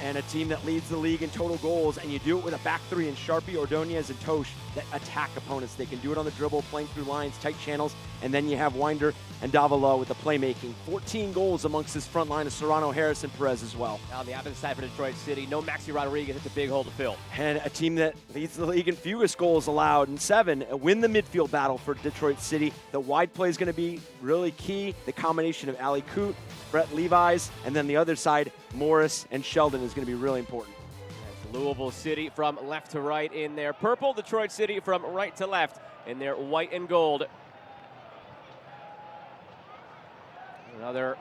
and a team that leads the league in total goals, and you do it with a back three in Sharpie, Ordonez, and Tosh that attack opponents. They can do it on the dribble, playing through lines, tight channels, and then you have Winder and Davila with the playmaking. 14 goals amongst this front line of Serrano, Harris, and Perez as well. On the opposite side for Detroit City, no Maxi Rodriguez. It's a big hole to fill. And a team that leads the league in fewest goals allowed in 7. Win the midfield battle for Detroit City. The wide play is going to be really key. The combination of Ali Coote, Brett Levi's, and then the other side, Morris and Sheldon is going to be really important. That's Louisville City from left to right in their purple. Detroit City from right to left in their white and gold. Another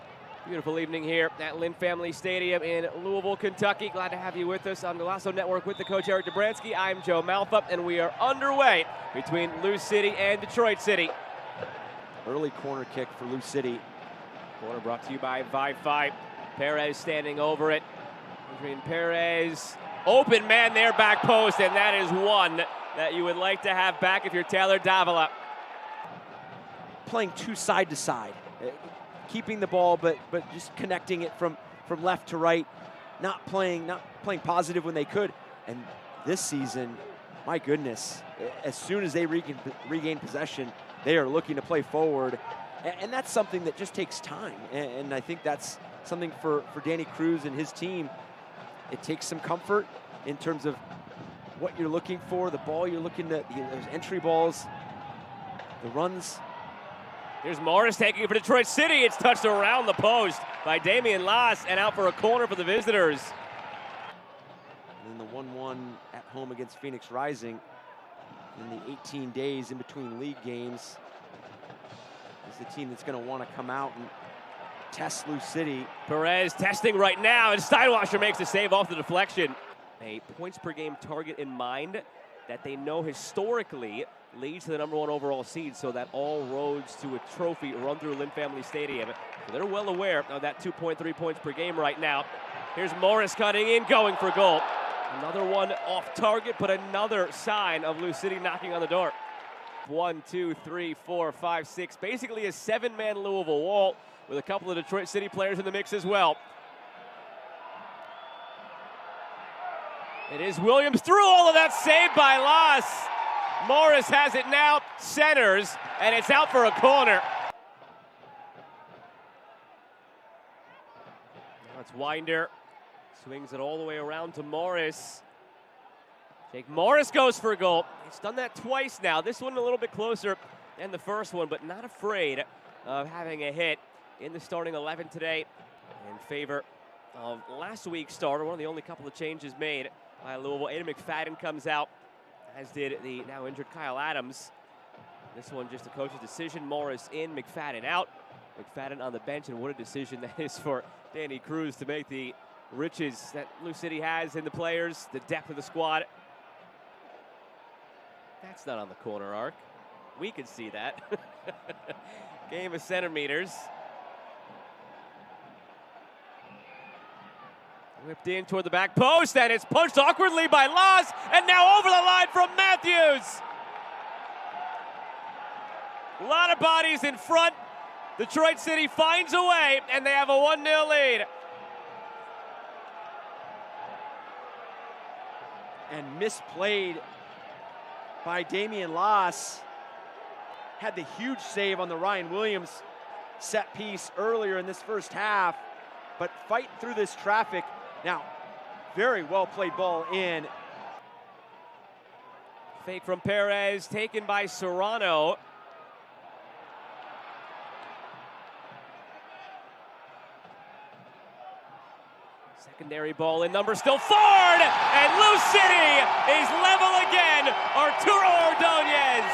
beautiful evening here at Lynn Family Stadium in Louisville, Kentucky. Glad to have you with us on the Lasso Network with the coach Eric Dobransky. I'm Joe Malfa, and we are underway between Lou City and Detroit City. Early corner kick for Lou City. Corner brought to you by Wi-Fi. Perez standing over it. Adrian Perez, open man there, back post, and that is one that you would like to have back if you're Taylor Davila. Playing two side to side, keeping the ball, but just connecting it from left to right, not playing positive when they could. And this season, my goodness, as soon as they regain possession, they are looking to play forward. And that's something that just takes time. And I think that's something for Danny Cruz and his team. It takes some comfort in terms of what you're looking for, the ball you're looking at, those entry balls, the runs. Here's Morris taking it for Detroit City. It's touched around the post by Damian Lass and out for a corner for the visitors. And then the 1-1 at home against Phoenix Rising in the 18 days in between league games. Is the team that's going to want to come out and test Lou City. Perez testing right now, and Steinwasser makes the save off the deflection. A points per game target in mind that they know historically leads to the #1 overall seed, so that all roads to a trophy run through Lynn Family Stadium. So they're well aware of that 2.3 points per game right now. Here's Morris cutting in, going for goal. Another one off target, but another sign of Lou City knocking on the door. 1, 2, 3, 4, 5, 6. Basically a 7-man Louisville wall with a couple of Detroit City players in the mix as well. It is Williams through all of that, saved by Lass. Morris has it now, centers, and it's out for a corner. Now it's Winder. Swings it all the way around to Morris. Jake Morris goes for a goal. He's done that twice now. This one a little bit closer than the first one, but not afraid of having a hit in the starting 11 today in favor of last week's starter. One of the only couple of changes made by Louisville. Aiden McFadden comes out, as did the now injured Kyle Adams. This one just a coach's decision. Morris in, McFadden out. McFadden on the bench, and what a decision that is for Danny Cruz to make the riches that Lou City has in the players, the depth of the squad. That's not on the corner arc. We can see that. Game of centimeters. Whipped in toward the back post, and it's punched awkwardly by Lass, and now over the line from Matthews. A lot of bodies in front. Detroit City finds a way, and they have a 1-0 lead. And misplayed by Damian Lass. Had the huge save on the Ryan Williams set piece earlier in this first half, but fight through this traffic. Now, very well played ball in. Fake from Perez, taken by Serrano. Secondary ball in, number still forward, and Lou City is level again. Arturo Ordonez.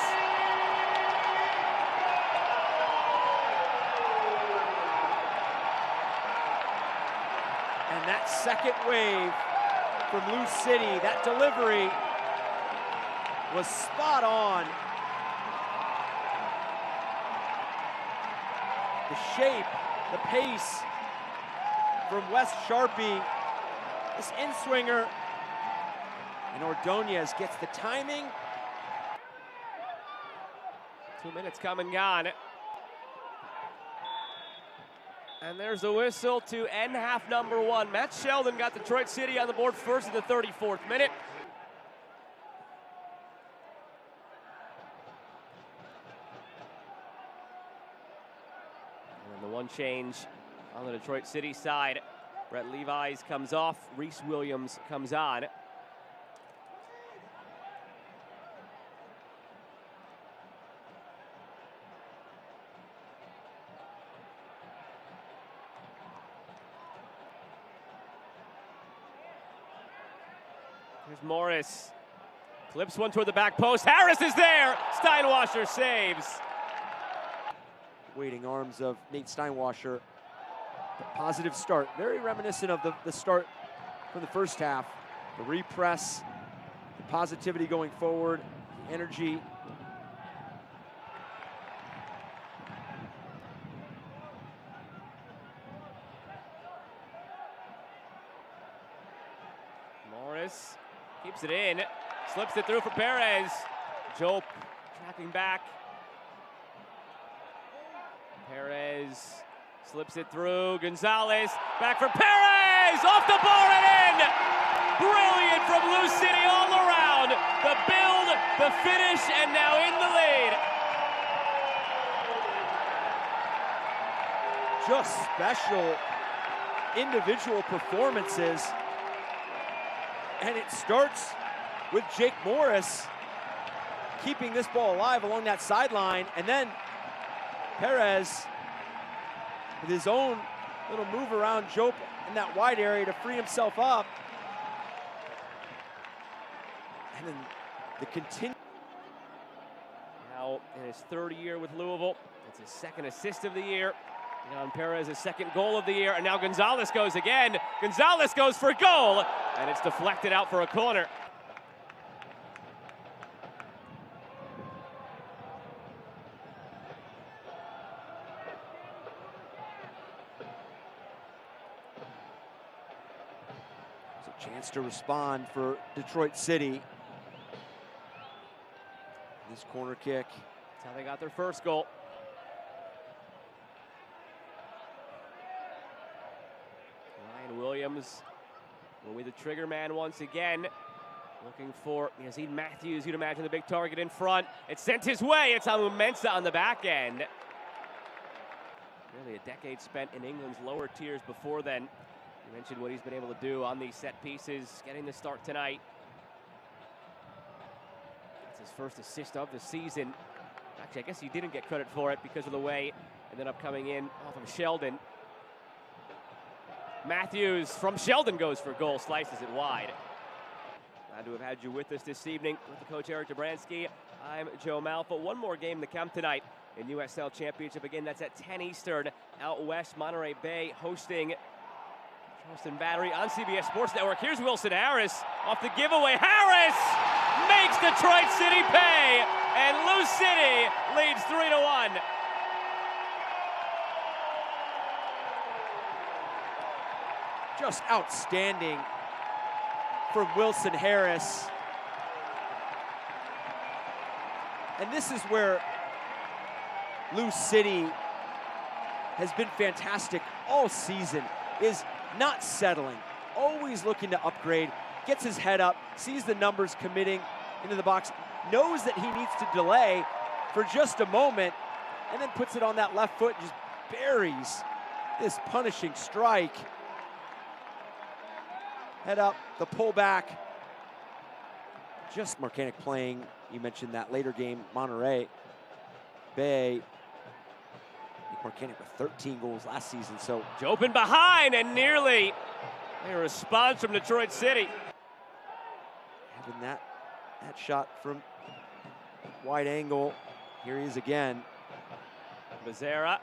And that second wave from Lou City, that delivery was spot on. The shape, the pace from Wes Sharpie, this in-swinger, and Ordonez gets the timing. 2 minutes come and gone. And there's the whistle to end half number one. Matt Sheldon got Detroit City on the board first in the 34th minute. And the one change on the Detroit City side. Brett Levi's comes off, Reese Williams comes on. Here's Morris. Flips one toward the back post. Harris is there. Steinwasser saves. Waiting arms of Nate Steinwasser. The positive start. Very reminiscent of the start from the first half. The repress, the positivity going forward, the energy. Morris keeps it in, slips it through for Perez. Jope tracking back. Perez slips it through. Gonzalez back for Perez, off the bar and in. Brilliant from Lou City all around. The build, the finish, and now in the lead. Just special individual performances. And it starts with Jake Morris keeping this ball alive along that sideline. And then Perez with his own little move around Jope in that wide area to free himself up. And then the continue. Now in his third year with Louisville, it's his second assist of the year. Leon Perez, his second goal of the year, and now Gonzalez goes again. Gonzalez goes for goal, and it's deflected out for a corner. It's a chance to respond for Detroit City. This corner kick. That's how they got their first goal. Williams will be the trigger man once again. Looking for Yazid Matthews. You'd imagine the big target in front. It's sent his way. It's Amu Mensah on the back end. Nearly a decade spent in England's lower tiers before then. You mentioned what he's been able to do on these set pieces, getting the start tonight. That's his first assist of the season. Actually, I guess he didn't get credit for it because of the way it ended up coming in off of Sheldon. Matthews from Sheldon goes for goal, slices it wide. Glad to have had you with us this evening with the coach Eric Dobransky. I'm Joe Malfa. One more game to come tonight in USL Championship. Again, that's at 10 Eastern out west. Monterey Bay hosting Charleston Battery on CBS Sports Network. Here's Wilson Harris off the giveaway. Harris makes Detroit City pay, and Lou City leads 3-1. Just outstanding from Wilson Harris. And this is where Lou City has been fantastic all season, is not settling, always looking to upgrade, gets his head up, sees the numbers committing into the box, knows that he needs to delay for just a moment, and then puts it on that left foot and just buries this punishing strike. Head up, the pullback. Just Marcanic playing, you mentioned that later game, Monterey Bay. Marcanic with 13 goals last season, so. Jope in behind and nearly a response from Detroit City. Having that shot from wide angle. Here he is again. Becerra,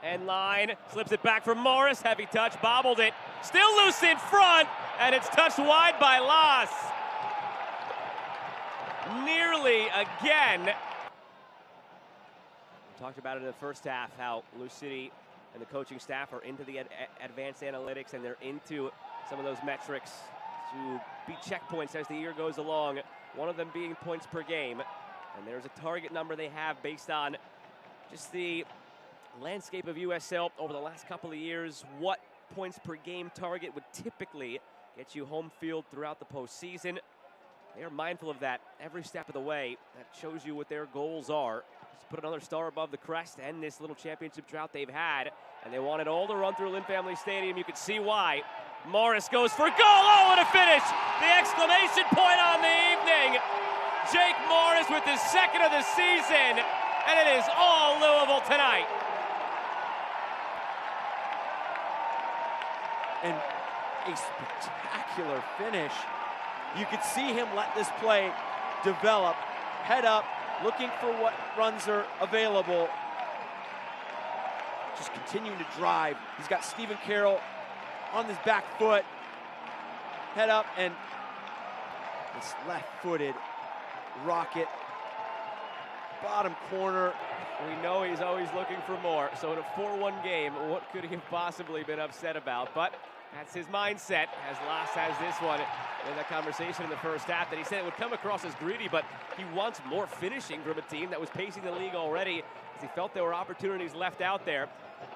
end line, slips it back for Morris, heavy touch, bobbled it. Still loose in front, and it's touched wide by Loss. Nearly again. We talked about it in the first half, how Lou City and the coaching staff are into the advanced analytics, and they're into some of those metrics to be checkpoints as the year goes along, one of them being points per game. And there's a target number they have based on just the landscape of USL over the last couple of years, what points per game target would typically get you home field throughout the postseason. They are mindful of that every step of the way. That shows you what their goals are. Just put another star above the crest and this little championship drought they've had. And they want it all to run through Lynn Family Stadium. You can see why. Morris goes for goal. Oh, what a finish! The exclamation point on the evening. Jake Morris with his second of the season. And it is all Louisville tonight. And a spectacular finish. You could see him let this play develop, head up, looking for what runs are available. Just continuing to drive. He's got Stephen Carroll on his back foot. Head up, and this left-footed rocket, bottom corner. We know he's always looking for more. So in a 4-1 game, what could he have possibly been upset about? But that's his mindset, as Lass has this one in the conversation in the first half, that he said it would come across as greedy, but he wants more finishing from a team that was pacing the league already, as he felt there were opportunities left out there.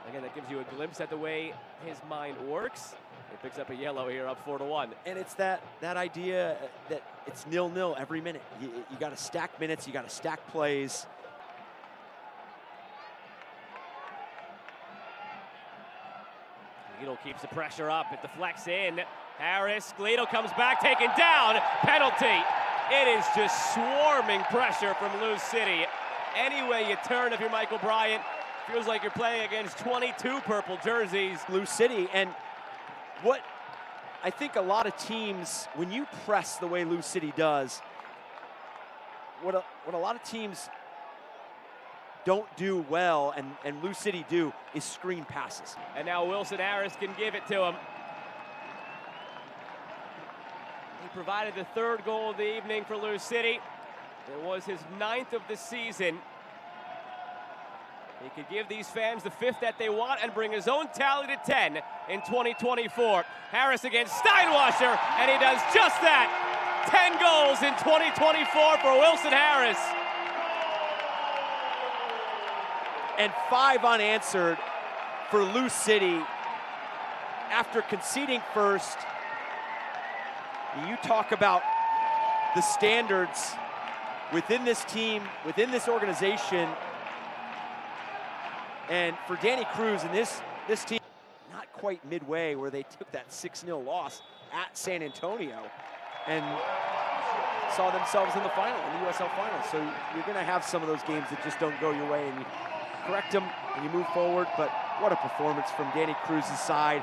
Again, that gives you a glimpse at the way his mind works. He picks up a yellow here, up 4-1. And it's that idea that it's 0-0 every minute. You got to stack minutes, you got to stack plays. Gledo keeps the pressure up, it deflects in. Harris, Gledo comes back, taken down, penalty. It is just swarming pressure from Lou City. Any way you turn if you're Michael Bryant, feels like you're playing against 22 purple jerseys. Lou City, and what I think a lot of teams, when you press the way Lou City does, what a lot of teams don't do well, and Lou City do, is screen passes. And now Wilson Harris can give it to him. He provided the third goal of the evening for Lou City. It was his 9th of the season. He could give these fans the 5th that they want and bring his own tally to 10 in 2024. Harris against Steinwasser, and he does just that. 10 goals in 2024 for Wilson Harris. And 5 unanswered for Lou City after conceding first. You talk about the standards within this team, within this organization, and for Danny Cruz and this team, not quite midway where they took that 6-0 loss at San Antonio and saw themselves in the final, in the USL final. So you're going to have some of those games that just don't go your way, and you correct them and you move forward. But what a performance from Danny Cruz's side.